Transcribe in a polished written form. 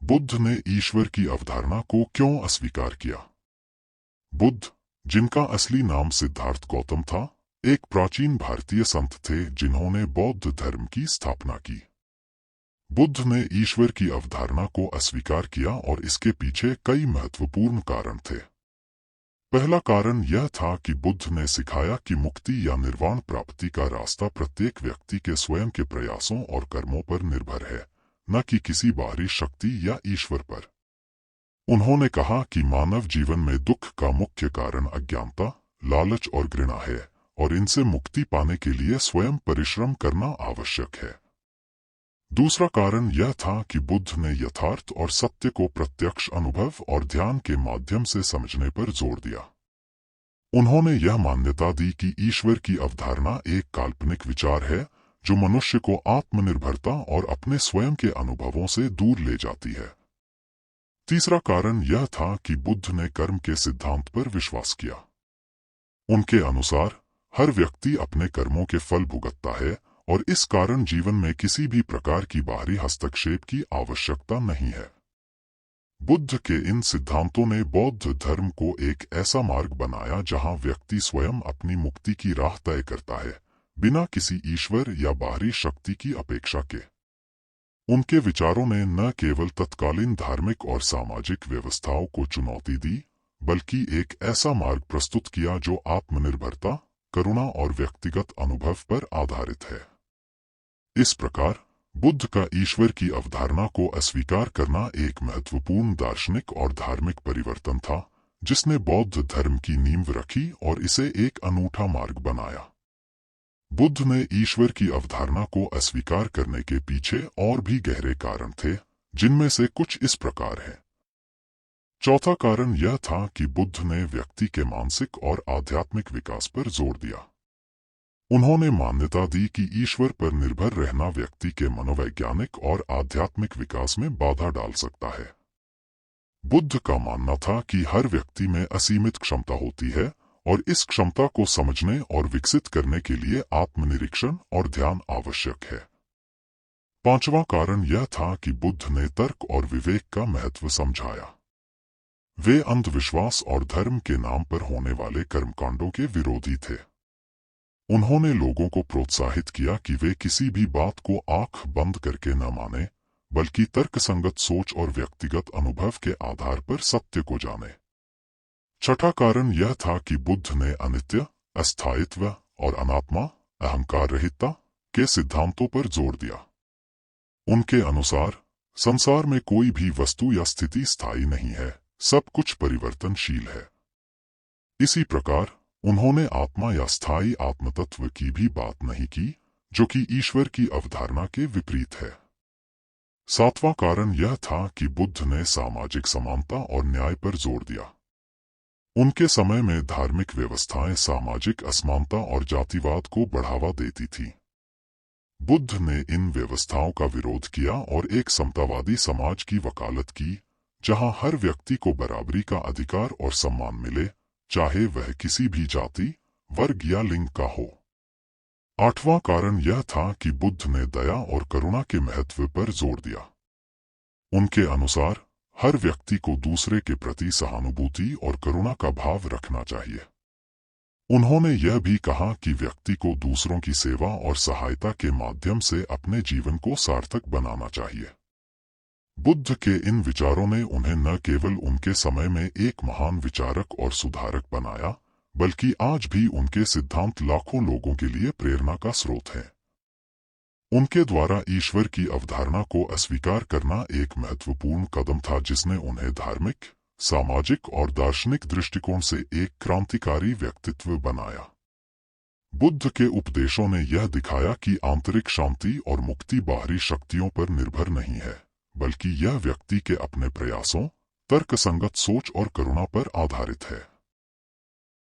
बुद्ध ने ईश्वर की अवधारणा को क्यों अस्वीकार किया? बुद्ध, जिनका असली नाम सिद्धार्थ गौतम था, एक प्राचीन भारतीय संत थे जिन्होंने बौद्ध धर्म की स्थापना की। बुद्ध ने ईश्वर की अवधारणा को अस्वीकार किया और इसके पीछे कई महत्वपूर्ण कारण थे। पहला कारण यह था कि बुद्ध ने सिखाया कि मुक्ति या निर्वाण प्राप्ति का रास्ता प्रत्येक व्यक्ति के स्वयं के प्रयासों और कर्मों पर निर्भर है, न कि किसी बाहरी शक्ति या ईश्वर पर। उन्होंने कहा कि मानव जीवन में दुख का मुख्य कारण अज्ञानता, लालच और घृणा है, और इनसे मुक्ति पाने के लिए स्वयं परिश्रम करना आवश्यक है। दूसरा कारण यह था कि बुद्ध ने यथार्थ और सत्य को प्रत्यक्ष अनुभव और ध्यान के माध्यम से समझने पर जोर दिया। उन्होंने यह मान्यता दी कि ईश्वर की अवधारणा एक काल्पनिक विचार है जो मनुष्य को आत्मनिर्भरता और अपने स्वयं के अनुभवों से दूर ले जाती है। तीसरा कारण यह था कि बुद्ध ने कर्म के सिद्धांत पर विश्वास किया। उनके अनुसार हर व्यक्ति अपने कर्मों के फल भुगतता है और इस कारण जीवन में किसी भी प्रकार की बाहरी हस्तक्षेप की आवश्यकता नहीं है। बुद्ध के इन सिद्धांतों ने बौद्ध धर्म को एक ऐसा मार्ग बनाया जहां व्यक्ति स्वयं अपनी मुक्ति की राह तय करता है, बिना किसी ईश्वर या बाहरी शक्ति की अपेक्षा के। उनके विचारों ने न केवल तत्कालीन धार्मिक और सामाजिक व्यवस्थाओं को चुनौती दी, बल्कि एक ऐसा मार्ग प्रस्तुत किया जो आत्मनिर्भरता, करुणा और व्यक्तिगत अनुभव पर आधारित है। इस प्रकार बुद्ध का ईश्वर की अवधारणा को अस्वीकार करना एक महत्वपूर्ण दार्शनिक और धार्मिक परिवर्तन था, जिसने बौद्ध धर्म की नींव रखी और इसे एक अनूठा मार्ग बनाया। बुद्ध ने ईश्वर की अवधारणा को अस्वीकार करने के पीछे और भी गहरे कारण थे, जिनमें से कुछ इस प्रकार हैं। चौथा कारण यह था कि बुद्ध ने व्यक्ति के मानसिक और आध्यात्मिक विकास पर जोर दिया। उन्होंने मान्यता दी कि ईश्वर पर निर्भर रहना व्यक्ति के मनोवैज्ञानिक और आध्यात्मिक विकास में बाधा डाल सकता है। बुद्ध का मानना था कि हर व्यक्ति में असीमित क्षमता होती है और इस क्षमता को समझने और विकसित करने के लिए आत्मनिरीक्षण और ध्यान आवश्यक है। पांचवां कारण यह था कि बुद्ध ने तर्क और विवेक का महत्व समझाया। वे अंधविश्वास और धर्म के नाम पर होने वाले कर्मकांडों के विरोधी थे। उन्होंने लोगों को प्रोत्साहित किया कि वे किसी भी बात को आंख बंद करके न माने, बल्कि तर्कसंगत सोच और व्यक्तिगत अनुभव के आधार पर सत्य को जाने। छठा कारण यह था कि बुद्ध ने अनित्य, अस्थायित्व और अनात्मा, अहंकार रहितता के सिद्धांतों पर जोर दिया। उनके अनुसार संसार में कोई भी वस्तु या स्थिति स्थायी नहीं है, सब कुछ परिवर्तनशील है। इसी प्रकार उन्होंने आत्मा या स्थायी आत्मतत्व की भी बात नहीं की, जो कि ईश्वर की अवधारणा के विपरीत है। सातवां कारण यह था कि बुद्ध ने सामाजिक समानता और न्याय पर जोर दिया। उनके समय में धार्मिक व्यवस्थाएं सामाजिक असमानता और जातिवाद को बढ़ावा देती थीं। बुद्ध ने इन व्यवस्थाओं का विरोध किया और एक समतावादी समाज की वकालत की, जहां हर व्यक्ति को बराबरी का अधिकार और सम्मान मिले, चाहे वह किसी भी जाति, वर्ग या लिंग का हो। आठवां कारण यह था कि बुद्ध ने दया और करुणा के महत्व पर जोर दिया। उनके अनुसार हर व्यक्ति को दूसरे के प्रति सहानुभूति और करुणा का भाव रखना चाहिए। उन्होंने यह भी कहा कि व्यक्ति को दूसरों की सेवा और सहायता के माध्यम से अपने जीवन को सार्थक बनाना चाहिए। बुद्ध के इन विचारों ने उन्हें न केवल उनके समय में एक महान विचारक और सुधारक बनाया, बल्कि आज भी उनके सिद्धांत लाखों लोगों के लिए प्रेरणा का स्रोत हैं। उनके द्वारा ईश्वर की अवधारणा को अस्वीकार करना एक महत्वपूर्ण कदम था जिसने उन्हें धार्मिक, सामाजिक और दार्शनिक दृष्टिकोण से एक क्रांतिकारी व्यक्तित्व बनाया। बुद्ध के उपदेशों ने यह दिखाया कि आंतरिक शांति और मुक्ति बाहरी शक्तियों पर निर्भर नहीं है, बल्कि यह व्यक्ति के अपने प्रयासों, तर्कसंगत सोच और करुणा पर आधारित है।